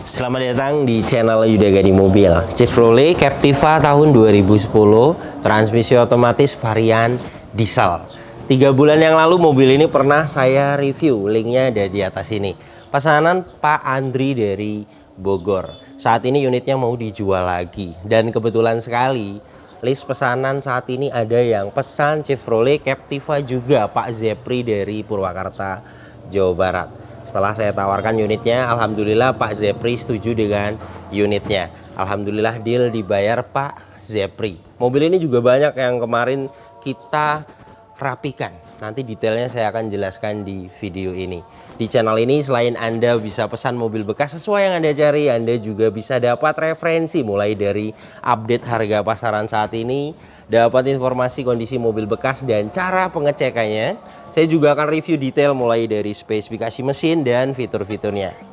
Selamat datang di channel Yuda Gadi Mobil. Chevrolet Captiva tahun 2010, transmisi otomatis varian diesel. 3 bulan yang lalu mobil ini pernah saya review, linknya ada di atas ini. Pesanan Pak Andri dari Bogor. Saat ini unitnya mau dijual lagi. Dan kebetulan sekali, list pesanan saat ini ada yang pesan Chevrolet Captiva juga, Pak Zepri dari Purwakarta, Jawa Barat. Setelah saya tawarkan unitnya, alhamdulillah Pak Zepri setuju dengan unitnya. Alhamdulillah deal dibayar Pak Zepri. Mobil ini juga banyak yang kemarin kita rapikan. Nanti detailnya saya akan jelaskan di video ini. Di channel ini selain Anda bisa pesan mobil bekas sesuai yang Anda cari, Anda juga bisa dapat referensi mulai dari update harga pasaran saat ini, dapat informasi kondisi mobil bekas dan cara pengecekannya. Saya juga akan review detail mulai dari spesifikasi mesin dan fitur-fiturnya.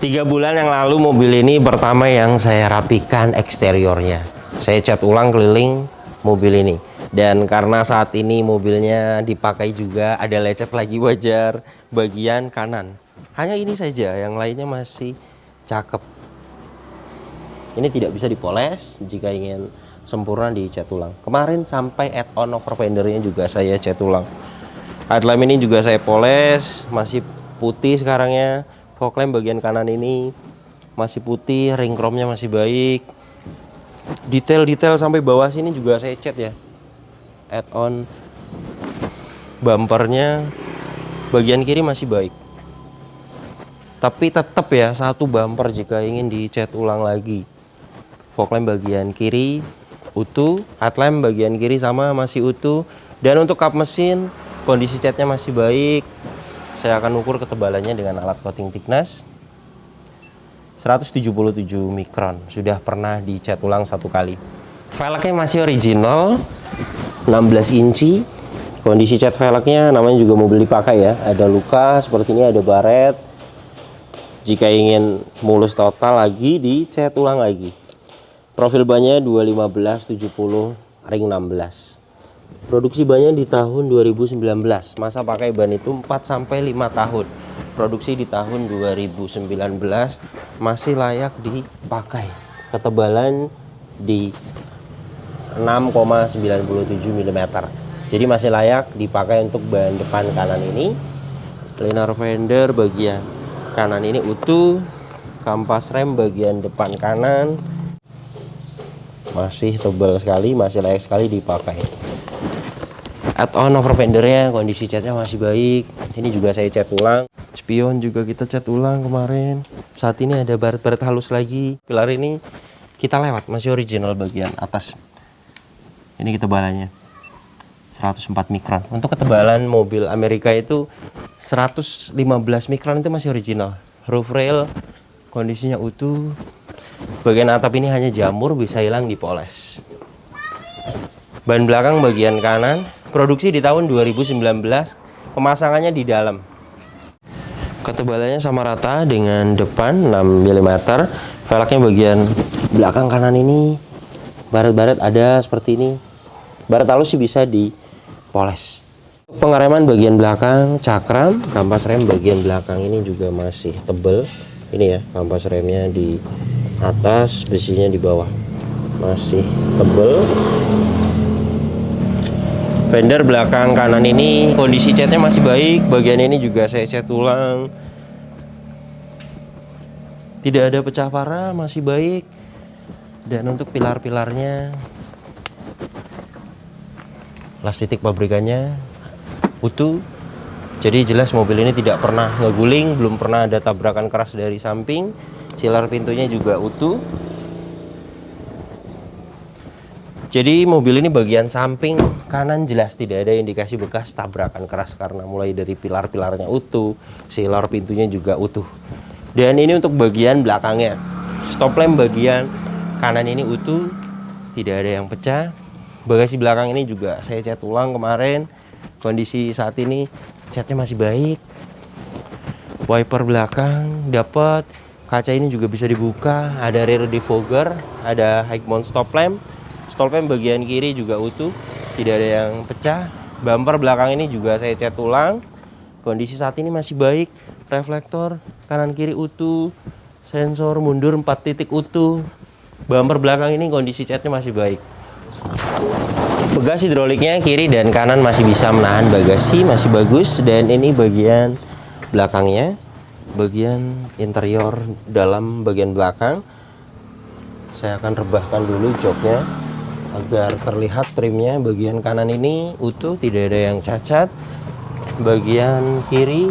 Tiga bulan yang lalu mobil ini pertama yang saya rapikan eksteriornya. Saya cat ulang keliling mobil ini. Dan karena saat ini mobilnya dipakai juga, ada lecet lagi wajar bagian kanan. Hanya ini saja, yang lainnya masih cakep. Ini tidak bisa dipoles, jika ingin sempurna dicat ulang. Kemarin sampai add-on over fendernya juga saya cat ulang. Headlamp ini juga saya poles, masih putih sekarangnya. Fog lamp bagian kanan ini masih putih, ring chrome-nya masih baik. Detail-detail sampai bawah sini juga saya cat ya. Add-on bumpernya bagian kiri masih baik. Tapi tetap ya, satu bumper jika ingin dicat ulang lagi. Fog lamp bagian kiri utuh, headlamp bagian kiri sama masih utuh. Dan untuk kap mesin kondisi catnya masih baik. Saya akan ukur ketebalannya dengan alat coating thickness 177 mikron. Sudah pernah dicat ulang satu kali. Velgnya masih original 16 inci. Kondisi cat velgnya namanya juga mobil dipakai ya. Ada luka seperti ini, ada baret. Jika ingin mulus total lagi dicat ulang lagi. Profil bannya 215 70 ring 16. Produksi bannya di tahun 2019. Masa pakai ban itu 4-5 tahun. Produksi di tahun 2019 masih layak dipakai. Ketebalan di 6,97 mm. Jadi masih layak dipakai untuk ban depan kanan ini. Liner fender bagian kanan ini utuh. Kampas rem bagian depan kanan masih tebal sekali, masih layak sekali dipakai. Add-on over fendernya kondisi catnya masih baik. Ini juga saya cat ulang. Spion juga kita cat ulang kemarin. Saat ini ada baret-baret halus lagi. Pilar ini kita lewat, masih original bagian atas. Ini ketebalannya 104 mikron. Untuk ketebalan mobil Amerika itu 115 mikron itu masih original. Roof rail kondisinya utuh. Bagian atap ini hanya jamur, bisa hilang dipoles. Ban belakang bagian kanan produksi di tahun 2019, pemasangannya di dalam. Ketebalannya sama rata dengan depan 6 mm. Velgnya bagian belakang kanan ini baret-baret ada seperti ini. Baret halus sih bisa dipoles. Pengereman bagian belakang cakram, kampas rem bagian belakang ini juga masih tebal. Ini ya, kampas remnya di atas, besinya di bawah. Masih tebal. Fender belakang kanan ini kondisi catnya masih baik. Bagian ini juga saya cat ulang. Tidak ada pecah parah, masih baik. Dan untuk pilar-pilarnya, las titik pabrikannya utuh. Jadi jelas mobil ini tidak pernah ngeguling, belum pernah ada tabrakan keras dari samping. Silar pintunya juga utuh. Jadi mobil ini bagian samping kanan jelas tidak ada indikasi bekas tabrakan keras karena mulai dari pilar-pilarnya utuh, silar pintunya juga utuh. Dan ini untuk bagian belakangnya. Stop lamp bagian kanan ini utuh, tidak ada yang pecah. Bagasi belakang ini juga saya cat ulang kemarin. Kondisi saat ini catnya masih baik. Wiper belakang dapat, kaca ini juga bisa dibuka, ada rear defogger, ada high mount stop lamp. Stop lamp bagian kiri juga utuh, tidak ada yang pecah. Bumper belakang ini juga saya cat ulang. Kondisi saat ini masih baik. Reflektor kanan kiri utuh, sensor mundur 4 titik utuh. Bumper belakang ini kondisi catnya masih baik. Bagasi hidroliknya kiri dan kanan masih bisa menahan bagasi, masih bagus. Dan ini bagian belakangnya, bagian interior dalam bagian belakang. Saya akan rebahkan dulu joknya agar terlihat trimnya. Bagian kanan ini utuh, tidak ada yang cacat. Bagian kiri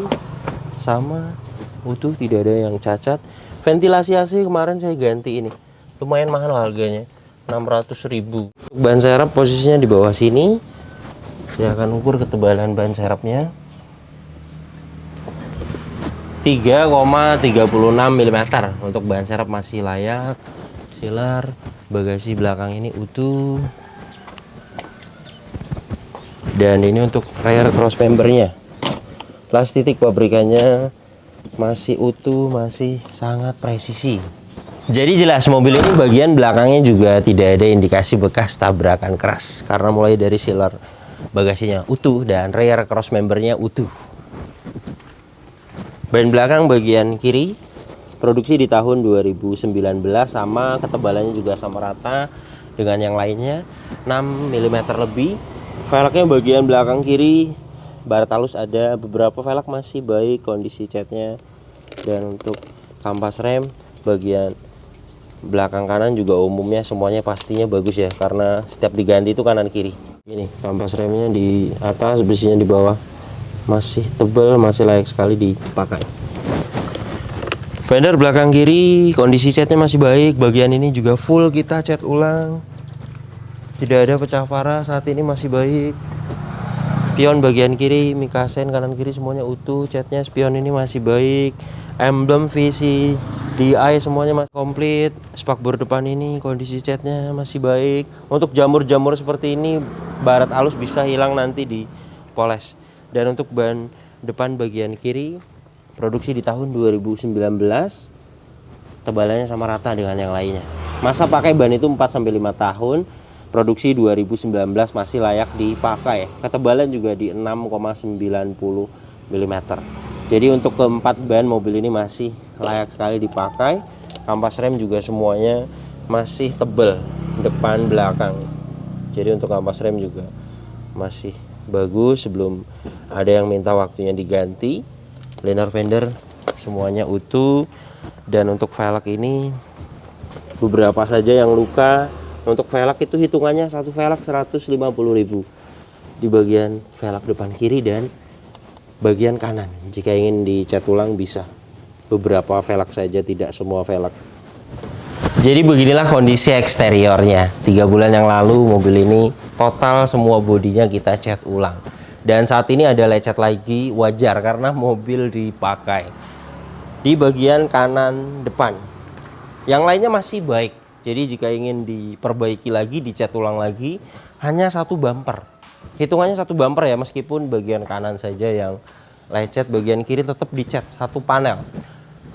sama utuh, tidak ada yang cacat. Ventilasi AC kemarin saya ganti ini, lumayan mahal harganya, 600.000. Ban serep posisinya di bawah sini. Saya akan ukur ketebalan ban serepnya, 3,36 mm. Untuk ban serep masih layak. Sealer bagasi belakang ini utuh. Dan ini untuk rear cross membernya, plastik pabrikannya masih utuh, masih sangat presisi. Jadi jelas mobil ini bagian belakangnya juga tidak ada indikasi bekas tabrakan keras, karena mulai dari sealer bagasinya utuh dan rear cross membernya utuh. Ban belakang bagian kiri produksi di tahun 2019, sama ketebalannya juga sama rata dengan yang lainnya, 6 mm lebih. Velgnya bagian belakang kiri baret halus ada, beberapa velg masih baik kondisi catnya. Dan untuk kampas rem bagian belakang kanan juga umumnya semuanya pastinya bagus ya, karena setiap diganti itu kanan kiri. Ini kampas remnya di atas, besinya di bawah masih tebal, masih layak sekali dipakai. Fender belakang kiri kondisi catnya masih baik. Bagian ini juga full kita cat ulang, tidak ada pecah parah, saat ini masih baik. Spion bagian kiri, mikasen kanan kiri semuanya utuh, catnya spion ini masih baik. Emblem VC DI semuanya masih komplit. Spakbor depan ini kondisi catnya masih baik. Untuk jamur-jamur seperti ini baret halus bisa hilang nanti di poles. Dan untuk ban depan bagian kiri produksi di tahun 2019, tebalannya sama rata dengan yang lainnya. Masa pakai ban itu 4-5 tahun. Produksi 2019 masih layak dipakai. Ketebalan juga di 6,90 mm. Jadi untuk keempat ban mobil ini masih layak sekali dipakai. Kampas rem juga semuanya masih tebal depan belakang. Jadi untuk kampas rem juga masih bagus, belum ada yang minta waktunya diganti. Liner fender semuanya utuh. Dan untuk velg ini beberapa saja yang luka. Untuk velg itu hitungannya satu velg 150.000 di bagian velg depan kiri dan bagian kanan. Jika ingin dicat ulang bisa, beberapa velg saja, tidak semua velg. Jadi beginilah kondisi eksteriornya. 3 bulan yang lalu mobil ini total semua bodinya kita cat ulang. Dan saat ini ada lecet lagi, wajar karena mobil dipakai. Di bagian kanan depan, yang lainnya masih baik. Jadi jika ingin diperbaiki lagi, dicat ulang lagi, hanya satu bumper. Hitungannya satu bumper ya, meskipun bagian kanan saja yang lecet, bagian kiri tetap dicat satu panel.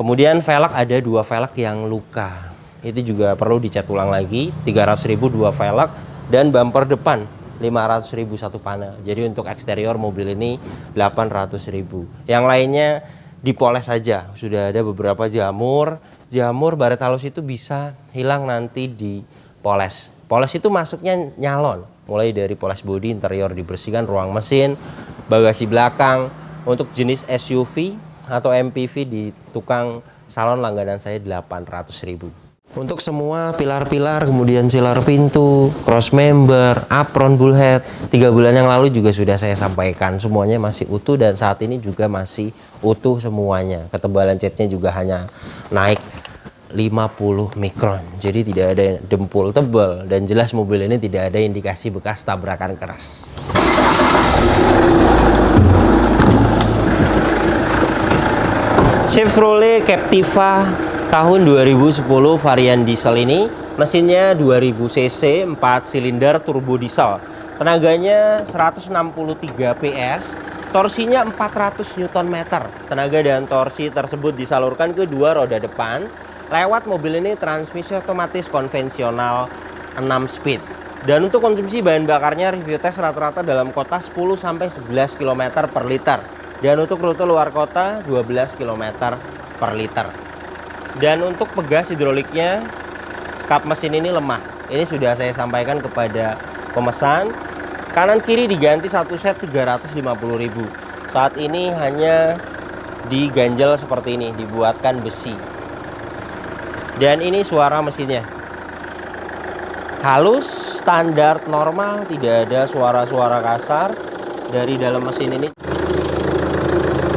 Kemudian velg ada 2 velg yang luka. Itu juga perlu dicat ulang lagi, 300.000 2 velg, dan bumper depan 500.000 satu panel. Jadi untuk eksterior mobil ini 800.000. Yang lainnya dipoles saja. Sudah ada beberapa jamur baret halus itu bisa hilang nanti di poles. Poles itu masuknya nyalon, mulai dari poles bodi, interior dibersihkan, ruang mesin, bagasi belakang. Untuk jenis SUV atau MPV di tukang salon langganan saya 800.000. Untuk semua pilar-pilar, kemudian sealer pintu, cross member, apron, bullhead, 3 bulan yang lalu juga sudah saya sampaikan. Semuanya masih utuh dan saat ini juga masih utuh semuanya. Ketebalan catnya juga hanya naik 50 mikron. Jadi tidak ada dempul tebal dan jelas mobil ini tidak ada indikasi bekas tabrakan keras. Chevrolet Captiva tahun 2010 varian diesel ini. Mesinnya 2000 cc, 4 silinder turbo diesel. Tenaganya 163 PS, torsinya 400 Nm. Tenaga dan torsi tersebut disalurkan ke dua roda depan lewat mobil ini transmisi otomatis konvensional 6 speed. Dan untuk konsumsi bahan bakarnya review tes rata-rata dalam kota 10-11 km per liter. Dan untuk rute luar kota 12 km per liter. Dan untuk pegas hidroliknya, kap mesin ini lemah. Ini sudah saya sampaikan kepada pemesan. Kanan kiri diganti satu set 350.000. Saat ini hanya diganjel seperti ini, dibuatkan besi. Dan ini suara mesinnya. Halus, standar, normal, tidak ada suara-suara kasar dari dalam mesin ini.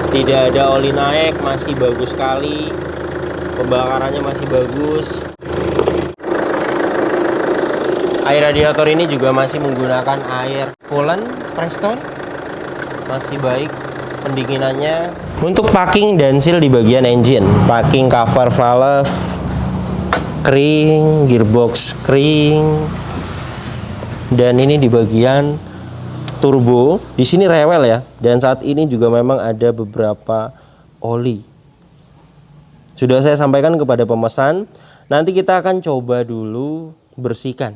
Tidak ada oli naik, masih bagus sekali. Pembakarannya masih bagus. Air radiator ini juga masih menggunakan air coolant Preston. Masih baik pendinginannya. Untuk packing dan seal di bagian engine, packing cover valve kering, gearbox kering. Dan ini di bagian turbo, di sini rewel ya. Dan saat ini juga memang ada beberapa oli. Sudah saya sampaikan kepada pemesan, nanti kita akan coba dulu bersihkan.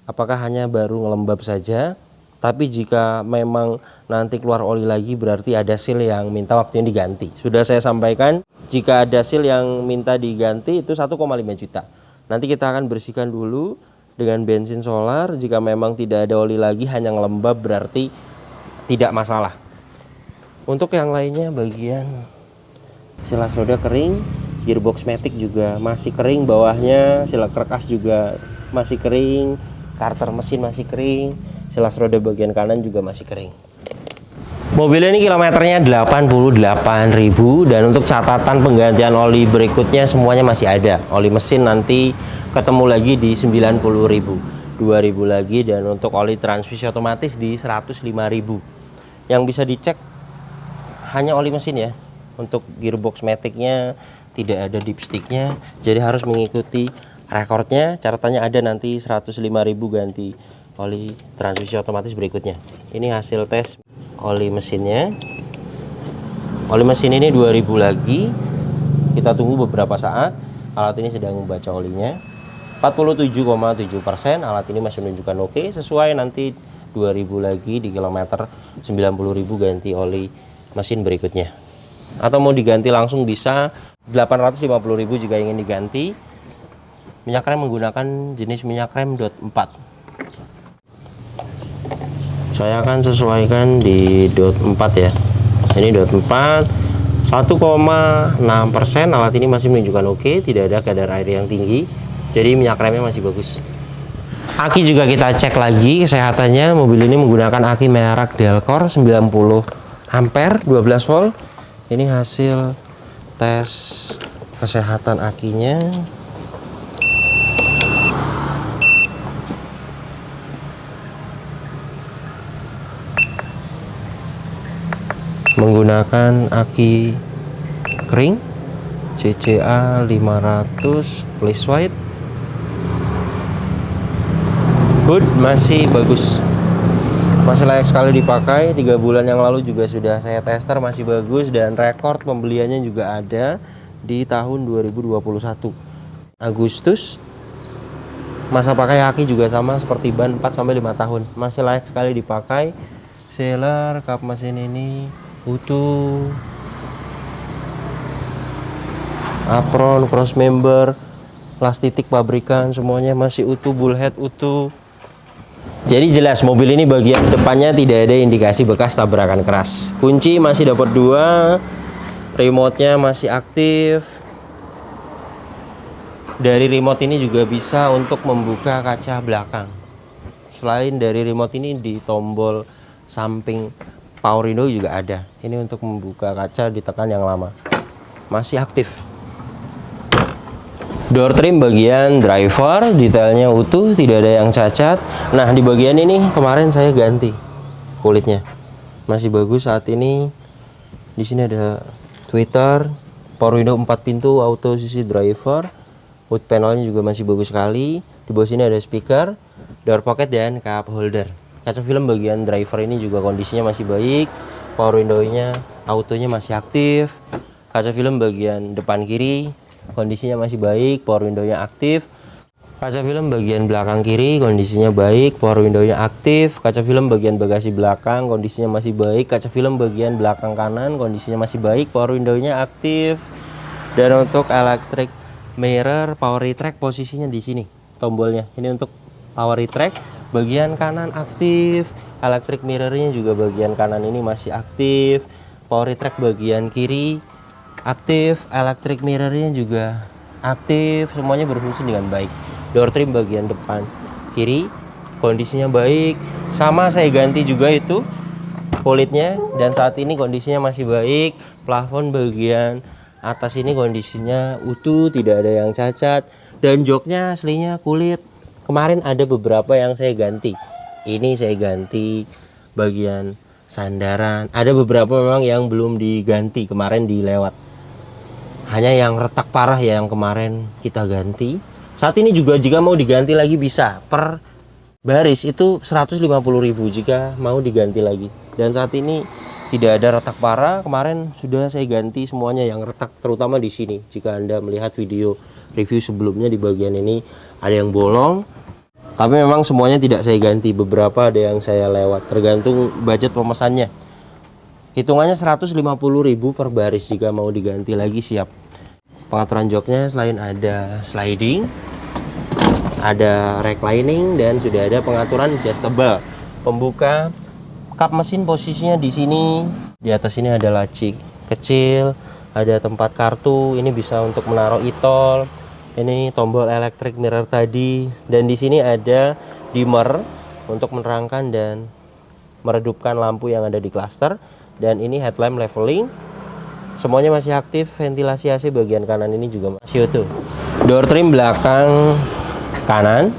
Apakah hanya baru ngelembab saja? Tapi jika memang nanti keluar oli lagi, berarti ada seal yang minta waktunya diganti. Sudah saya sampaikan, jika ada seal yang minta diganti itu 1,5 juta. Nanti kita akan bersihkan dulu dengan bensin solar. Jika memang tidak ada oli lagi, hanya ngelembab, berarti tidak masalah. Untuk yang lainnya, bagian silas roda kering, gearbox matic juga masih kering, bawahnya silak kerkas juga masih kering, karter mesin masih kering, silas roda bagian kanan juga masih kering. Mobil ini kilometernya 88.000 dan untuk catatan penggantian oli berikutnya semuanya masih ada. Oli mesin nanti ketemu lagi di 90.000, 2.000 lagi, dan untuk oli transmisi otomatis di 105.000. Yang bisa dicek hanya oli mesin ya. Untuk gearbox maticnya tidak ada dipsticknya, jadi harus mengikuti rekornya. Catatannya ada nanti 105.000 ganti oli transmisi otomatis berikutnya. Ini hasil tes oli mesinnya. Oli mesin ini 2000 lagi. Kita tunggu beberapa saat. Alat ini sedang membaca olinya. 47,7%. Alat ini masih menunjukkan oke. Sesuai nanti 2000 lagi di kilometer 90.000 ganti oli mesin berikutnya. Atau mau diganti langsung bisa 850.000 jika ingin diganti. Minyak rem menggunakan jenis minyak rem DOT 4. Saya akan sesuaikan di DOT 4 ya. Ini DOT 4 1,6%. Alat ini masih menunjukkan oke, tidak ada kadar air yang tinggi. Jadi minyak remnya masih bagus. Aki juga kita cek lagi kesehatannya. Mobil ini menggunakan aki merek Delcor 90 ampere 12 volt. Ini hasil tes kesehatan akinya. Menggunakan aki kering CCA 500 Place White. Good, masih bagus. Masih layak sekali dipakai. 3 bulan yang lalu juga sudah saya tester, masih bagus, dan rekor pembeliannya juga ada di tahun 2021 Agustus. Masa pakai aki juga sama seperti ban, 4-5 tahun. Masih layak sekali dipakai. Sealer, kap mesin ini utuh. Apron, cross member, plastik pabrikan semuanya masih utuh, bullhead utuh. Jadi jelas mobil ini bagian depannya tidak ada indikasi bekas tabrakan keras. Kunci masih dapat 2, remote-nya masih aktif. Dari remote ini juga bisa untuk membuka kaca belakang. Selain dari remote ini, di tombol samping power window juga ada. Ini untuk membuka kaca, ditekan yang lama. Masih aktif. Door trim bagian driver detailnya utuh, tidak ada yang cacat. Nah, di bagian ini kemarin saya ganti kulitnya. Masih bagus saat ini. Di sini ada tweeter. Power window 4 pintu auto sisi driver. Hood panelnya juga masih bagus sekali. Di bawah sini ada speaker, door pocket dan cup holder. Kaca film bagian driver ini juga kondisinya masih baik. Power window-nya autonya masih aktif. Kaca film bagian depan kiri kondisinya masih baik, power window-nya aktif. Kaca film bagian belakang kiri kondisinya baik, power window-nya aktif. Kaca film bagian bagasi belakang kondisinya masih baik. Kaca film bagian belakang kanan kondisinya masih baik, power window-nya aktif. Dan untuk electric mirror power retract posisinya di sini tombolnya. Ini untuk power retract bagian kanan aktif. Electric mirror-nya juga bagian kanan ini masih aktif. Power retract bagian kiri aktif. Electric mirror-nya juga aktif. Semuanya berfungsi dengan baik. Door trim bagian depan kiri kondisinya baik, sama saya ganti juga itu kulitnya, dan saat ini kondisinya masih baik. Plafon bagian atas ini kondisinya utuh, tidak ada yang cacat, dan joknya aslinya kulit. Kemarin ada beberapa yang saya ganti, ini saya ganti bagian sandaran. Ada beberapa memang yang belum diganti, kemarin dilewat. Hanya yang retak parah ya yang kemarin kita ganti. Saat ini juga jika mau diganti lagi bisa, per baris itu 150.000 jika mau diganti lagi. Dan saat ini tidak ada retak parah, kemarin sudah saya ganti semuanya yang retak, terutama di sini. Jika Anda melihat video review sebelumnya di bagian ini ada yang bolong, tapi memang semuanya tidak saya ganti, beberapa ada yang saya lewat, tergantung budget pemesannya. Hitungannya 150.000 per baris, jika mau diganti lagi siap. Pengaturan joknya selain ada sliding, ada reclining, dan sudah ada pengaturan adjustable. Pembuka kap mesin posisinya di sini. Di atas ini ada laci kecil, ada tempat kartu. Ini bisa untuk menaruh e-tol. Ini tombol electric mirror tadi, dan di sini ada dimmer untuk menerangkan dan meredupkan lampu yang ada di cluster. Dan ini headlamp leveling. Semuanya masih aktif. Ventilasi AC bagian kanan ini juga masih utuh. Door trim belakang kanan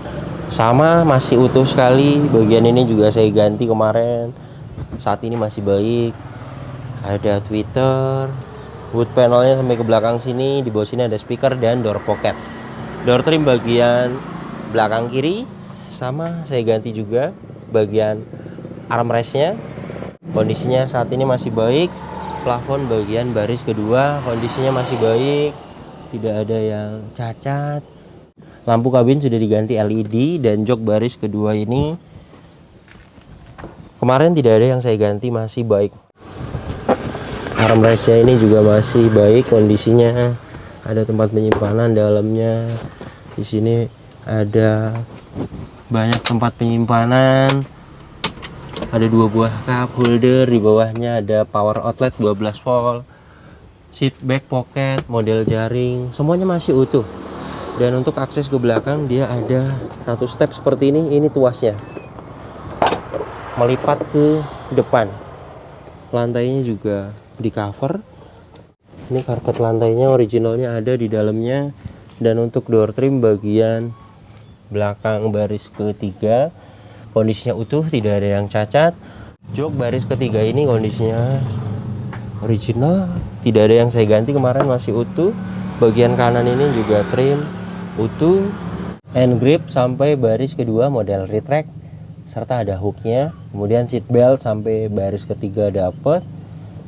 sama masih utuh sekali. Bagian ini juga saya ganti kemarin, saat ini masih baik. Ada tweeter, wood panelnya sampai ke belakang sini. Di bawah sini ada speaker dan door pocket. Door trim bagian belakang kiri sama saya ganti juga. Bagian armrestnya kondisinya saat ini masih baik. Plafon bagian baris kedua kondisinya masih baik, tidak ada yang cacat. Lampu kabin sudah diganti LED, dan jok baris kedua ini kemarin tidak ada yang saya ganti, masih baik. Armrestnya ini juga masih baik kondisinya. Ada tempat penyimpanan dalamnya. Di sini ada banyak tempat penyimpanan. Ada 2 buah cup holder, di bawahnya ada power outlet 12 volt, seat back pocket, model jaring, semuanya masih utuh. Dan untuk akses ke belakang dia ada satu step seperti ini tuasnya melipat ke depan. Lantainya juga di cover. Ini karpet lantainya originalnya ada di dalamnya. Dan untuk door trim bagian belakang baris ketiga kondisinya utuh, tidak ada yang cacat. Jok baris ketiga ini kondisinya original, tidak ada yang saya ganti, kemarin masih utuh. Bagian kanan ini juga trim utuh. Hand grip sampai baris kedua model retract, serta ada hooknya. Kemudian seat belt sampai baris ketiga dapat.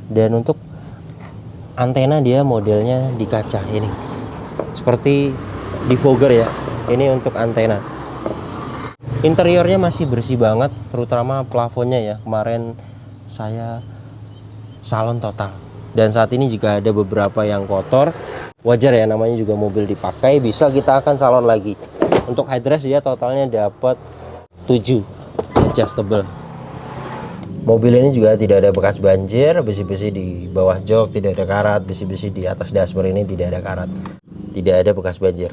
Dan untuk antena dia modelnya di kaca ini, seperti di Voger ya. Ini untuk antena. Interiornya masih bersih banget, terutama plafonnya ya. Kemarin saya salon total. Dan saat ini jika ada beberapa yang kotor, wajar ya, namanya juga mobil dipakai, bisa kita akan salon lagi. Untuk headrest dia totalnya dapat 7 adjustable. Mobil ini juga tidak ada bekas banjir, besi-besi di bawah jok tidak ada karat, besi-besi di atas dashboard ini tidak ada karat, tidak ada bekas banjir.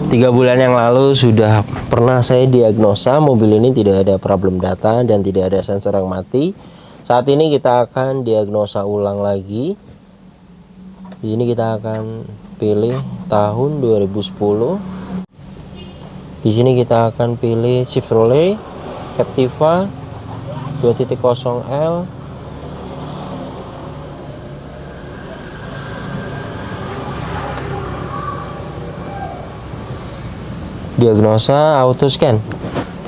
3 bulan yang lalu sudah pernah saya diagnosa mobil ini tidak ada problem data dan tidak ada sensor yang mati. Saat ini kita akan diagnosa ulang lagi. Di sini kita akan pilih tahun 2010. Di sini kita akan pilih Chevrolet Captiva 2.0L. Diagnosa auto scan.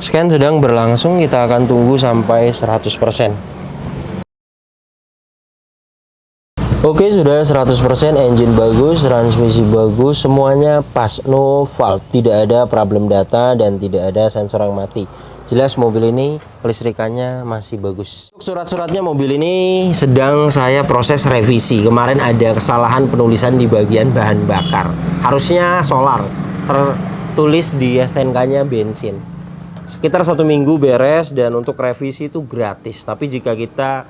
Scan sedang berlangsung, kita akan tunggu sampai 100%. Oke, sudah 100%, engine bagus, transmisi bagus, semuanya pas, no fault, tidak ada problem data dan tidak ada sensor yang mati. Jelas mobil ini kelistrikannya masih bagus. Surat-suratnya mobil ini sedang saya proses revisi. Kemarin ada kesalahan penulisan di bagian bahan bakar. Harusnya solar, tertulis di STNK-nya bensin. Sekitar 1 minggu beres dan untuk revisi itu gratis. Tapi jika kita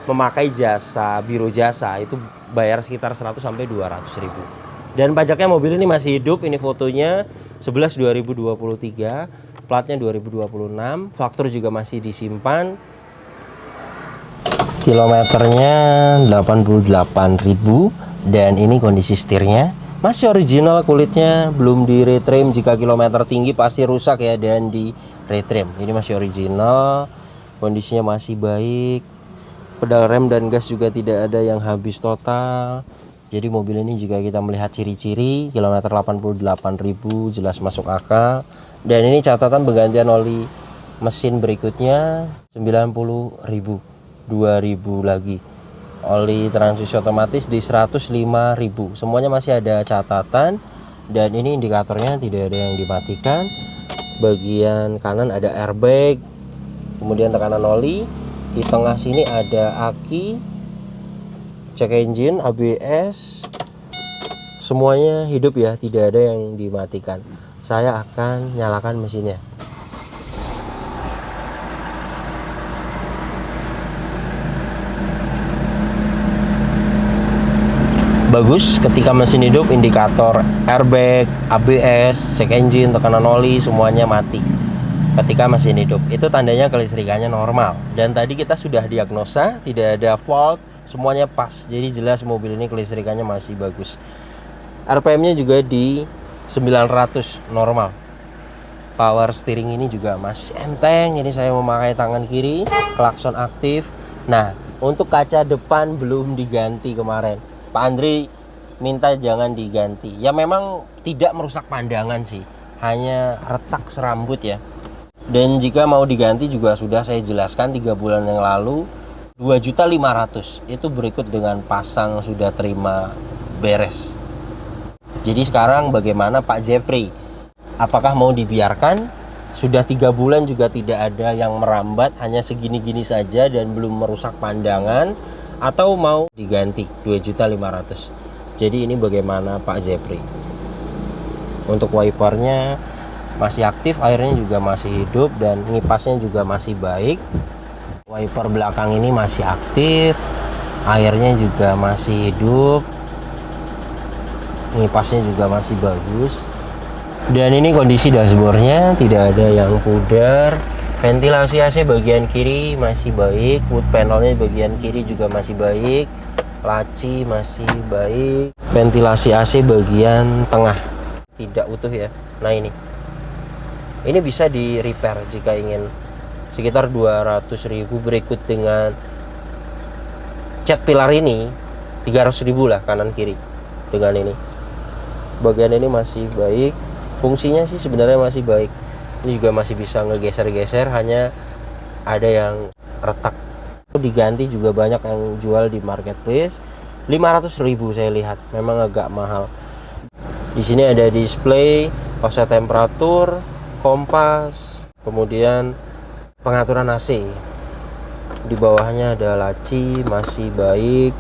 memakai jasa biro jasa itu bayar sekitar 100 sampai 200 ribu. Dan pajaknya mobil ini masih hidup. Ini fotonya 11 2023, platnya 2026, faktur juga masih disimpan. Kilometernya 88.000 dan ini kondisi setirnya masih original, kulitnya belum di retrim. Jika kilometer tinggi pasti rusak ya dan di retrim. Ini masih original, kondisinya masih baik. Pedal rem dan gas juga tidak ada yang habis total. Jadi mobil ini jika kita melihat ciri-ciri, kilometer 88.000 jelas masuk akal. Dan ini catatan penggantian oli mesin berikutnya 90.000, 2.000 lagi. Oli transmisi otomatis di 105.000. Semuanya masih ada catatan dan ini indikatornya tidak ada yang dimatikan. Bagian kanan ada airbag, kemudian tekanan oli. Di tengah sini ada aki, cek engine, ABS, semuanya hidup ya, tidak ada yang dimatikan. Saya akan nyalakan mesinnya. Bagus, ketika mesin hidup indikator airbag, ABS, cek engine, tekanan oli semuanya mati. Ketika mesin hidup itu tandanya kelistrikannya normal. Dan tadi kita sudah diagnosa, tidak ada fault, semuanya pas. Jadi jelas mobil ini kelistrikannya masih bagus. RPM-nya juga di 900 normal. Power steering ini juga masih enteng. Ini saya memakai tangan kiri, klakson aktif. Nah, untuk kaca depan belum diganti kemarin. Pak Andri minta jangan diganti. Ya memang tidak merusak pandangan sih, hanya retak serambut ya. Dan jika mau diganti juga sudah saya jelaskan 3 bulan yang lalu, 2.500.000 itu berikut dengan pasang sudah terima beres. Jadi sekarang bagaimana Pak Jeffrey? Apakah mau dibiarkan? Sudah 3 bulan juga tidak ada yang merambat, hanya segini-gini saja dan belum merusak pandangan, atau mau diganti 2.500.000. Jadi ini bagaimana Pak Jeffrey? Untuk wipernya masih aktif, airnya juga masih hidup dan ngipasnya juga masih baik. Wiper belakang ini masih aktif, airnya juga masih hidup, ngipasnya juga masih bagus. Dan ini kondisi dashboardnya tidak ada yang pudar. Ventilasi AC bagian kiri masih baik, wood panelnya bagian kiri juga masih baik, laci masih baik. Ventilasi AC bagian tengah tidak utuh ya. Nah ini bisa di repair jika ingin, sekitar 200.000. berikut dengan cat pilar ini 300.000 lah kanan kiri. Dengan ini bagian ini masih baik, fungsinya sih sebenarnya masih baik. Ini juga masih bisa ngegeser-geser, hanya ada yang retak. Diganti juga banyak yang jual di marketplace. 500.000 saya lihat, memang agak mahal. Di sini ada display, offset temperatur, kompas, kemudian pengaturan AC. Di bawahnya ada laci masih baik,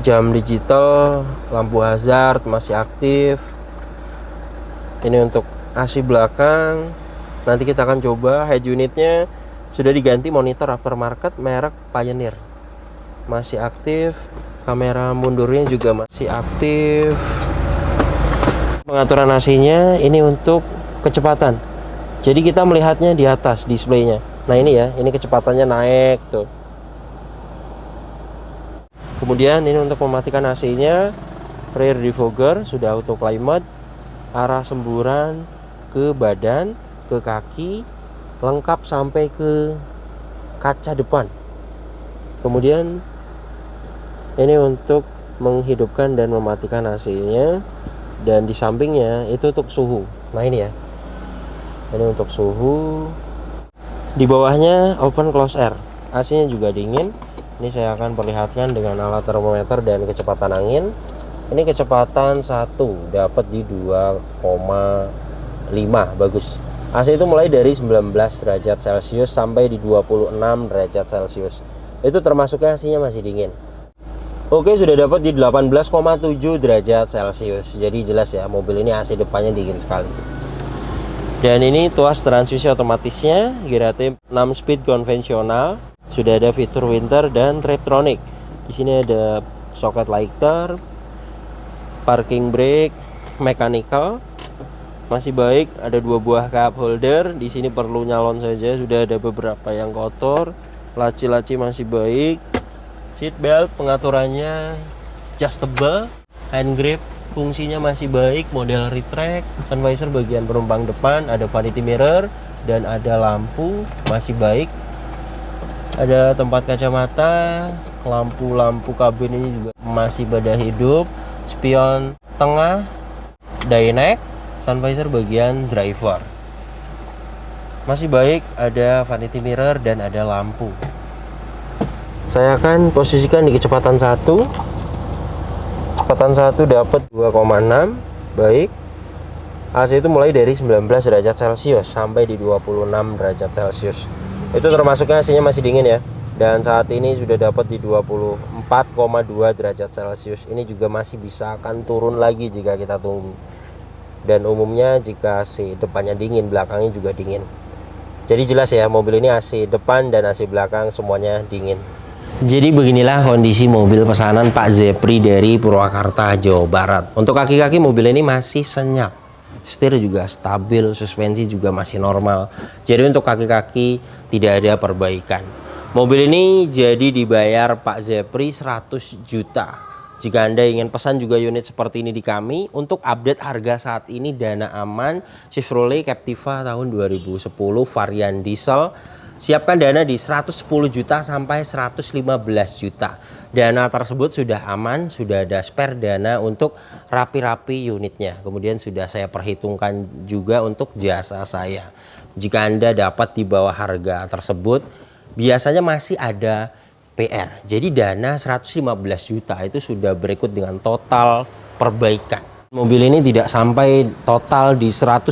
jam digital, lampu hazard masih aktif. Ini untuk AC belakang. Nanti kita akan coba head unitnya sudah diganti, monitor aftermarket merek Pioneer masih aktif, kamera mundurnya juga masih aktif. Pengaturan AC-nya ini untuk kecepatan. Jadi kita melihatnya di atas displaynya. Nah ini ya, ini kecepatannya naik tuh. Kemudian ini untuk mematikan AC-nya, rear defogger sudah auto climate, arah semburan ke badan, ke kaki, lengkap sampai ke kaca depan. Kemudian ini untuk menghidupkan dan mematikan AC-nya, dan di sampingnya itu untuk suhu. Nah ini ya, Ini untuk suhu. Di bawahnya open close air. AC-nya juga dingin. Ini saya akan perlihatkan dengan alat termometer dan kecepatan angin. Ini kecepatan 1 dapat di 2,5, bagus. AC itu mulai dari 19 derajat Celcius sampai di 26 derajat Celcius. Itu termasuknya AC-nya masih dingin. Oke, sudah dapat di 18,7 derajat Celcius. Jadi jelas ya, mobil ini AC depannya dingin sekali. Dan ini tuas transmisi otomatisnya, gear AT 6 speed konvensional. Sudah ada fitur winter dan Triptronic. Di sini ada socket lighter, parking brake, mechanical. Masih baik, ada 2 buah cup holder. Di sini perlu nyalon saja, sudah ada beberapa yang kotor. Laci-laci masih baik. Seat belt pengaturannya adjustable, hand grip fungsinya masih baik, model retract. Sun visor bagian penumpang depan, ada vanity mirror dan ada lampu masih baik. Ada tempat kacamata, lampu-lampu kabin ini juga masih pada hidup. Spion tengah, Dynac, sun visor bagian driver masih baik, ada vanity mirror dan ada lampu. Saya akan posisikan di kecepatan 1. Kecepatan 1 dapat 2,6, baik. AC itu mulai dari 19 derajat Celcius sampai di 26 derajat Celcius. Itu termasuknya AC-nya masih dingin ya. Dan saat ini sudah dapat di 24,2 derajat Celcius. Ini juga masih bisa akan turun lagi jika kita tunggu. Dan umumnya jika AC depannya dingin, belakangnya juga dingin. Jadi jelas ya, mobil ini AC depan dan AC belakang semuanya dingin. Jadi beginilah kondisi mobil pesanan Pak Zepri dari Purwakarta, Jawa Barat. Untuk kaki-kaki mobil ini masih senyap. Setir juga stabil, suspensi juga masih normal. Jadi untuk kaki-kaki tidak ada perbaikan. Mobil ini jadi dibayar Pak Zepri 100 juta. Jika Anda ingin pesan juga unit seperti ini di kami, untuk update harga saat ini dana aman Chevrolet Captiva tahun 2010 varian diesel. Siapkan dana di 110 juta sampai 115 juta. Dana tersebut sudah aman, sudah ada spare dana untuk rapi-rapi unitnya. Kemudian sudah saya perhitungkan juga untuk jasa saya. Jika Anda dapat di bawah harga tersebut, biasanya masih ada PR. Jadi dana 115 juta itu sudah berikut dengan total perbaikan. Mobil ini tidak sampai total di 115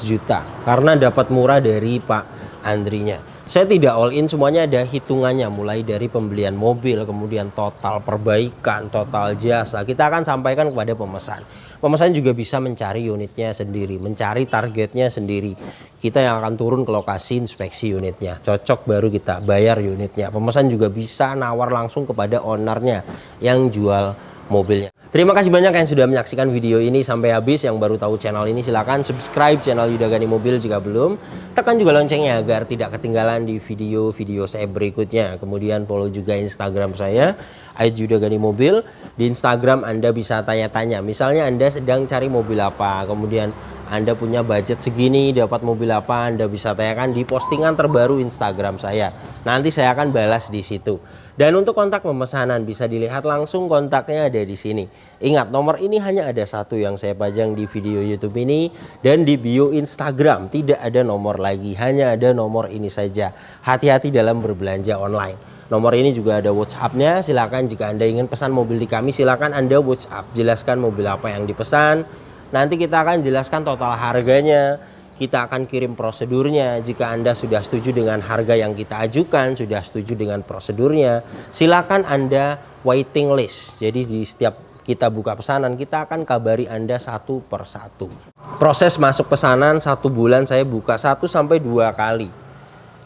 juta karena dapat murah dari Pak Andrinya. Saya tidak all in, semuanya ada hitungannya mulai dari pembelian mobil, kemudian total perbaikan, total jasa. Kita akan sampaikan kepada pemesan. Pemesan juga bisa mencari unitnya sendiri, mencari targetnya sendiri. Kita yang akan turun ke lokasi inspeksi unitnya. Cocok baru kita bayar unitnya. Pemesan juga bisa nawar langsung kepada ownernya yang jual mobilnya. Terima kasih banyak yang sudah menyaksikan video ini sampai habis. Yang baru tahu channel ini silahkan subscribe channel Yuda Gani Mobil jika belum. Tekan juga loncengnya agar tidak ketinggalan di video-video saya berikutnya. Kemudian follow juga Instagram saya @YudaGaniMobil. Di Instagram Anda bisa tanya-tanya. Misalnya Anda sedang cari mobil apa, kemudian Anda punya budget segini, dapat mobil apa, Anda bisa tanyakan di postingan terbaru Instagram saya. Nanti saya akan balas di situ. Dan untuk kontak pemesanan bisa dilihat langsung, kontaknya ada di sini. Ingat, nomor ini hanya ada satu yang saya pajang di video YouTube ini dan di bio Instagram. Tidak ada nomor lagi, hanya ada nomor ini saja. Hati-hati dalam berbelanja online. Nomor ini juga ada WhatsApp-nya. Silakan jika Anda ingin pesan mobil di kami, silakan Anda WhatsApp. Jelaskan mobil apa yang dipesan. Nanti kita akan jelaskan total harganya. Kita akan kirim prosedurnya. Jika Anda sudah setuju dengan harga yang kita ajukan, sudah setuju dengan prosedurnya, silakan Anda waiting list. Jadi di setiap kita buka pesanan, kita akan kabari Anda satu per satu. Proses masuk pesanan 1 bulan saya buka 1 sampai 2 kali.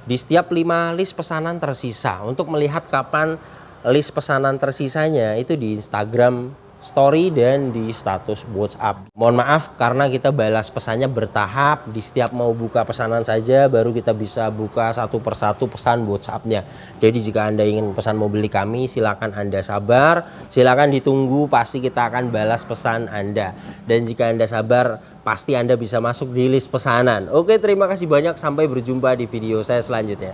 Di setiap 5 list pesanan tersisa. Untuk melihat kapan list pesanan tersisanya itu di Instagram Story dan di status WhatsApp. Mohon maaf karena kita balas pesannya bertahap. Di setiap mau buka pesanan saja baru kita bisa buka satu persatu pesan WhatsAppnya. Jadi jika Anda ingin pesan mobil di kami, silakan Anda sabar, silakan ditunggu, pasti kita akan balas pesan Anda. Dan jika Anda sabar, pasti Anda bisa masuk di list pesanan. Oke, terima kasih banyak, sampai berjumpa di video saya selanjutnya.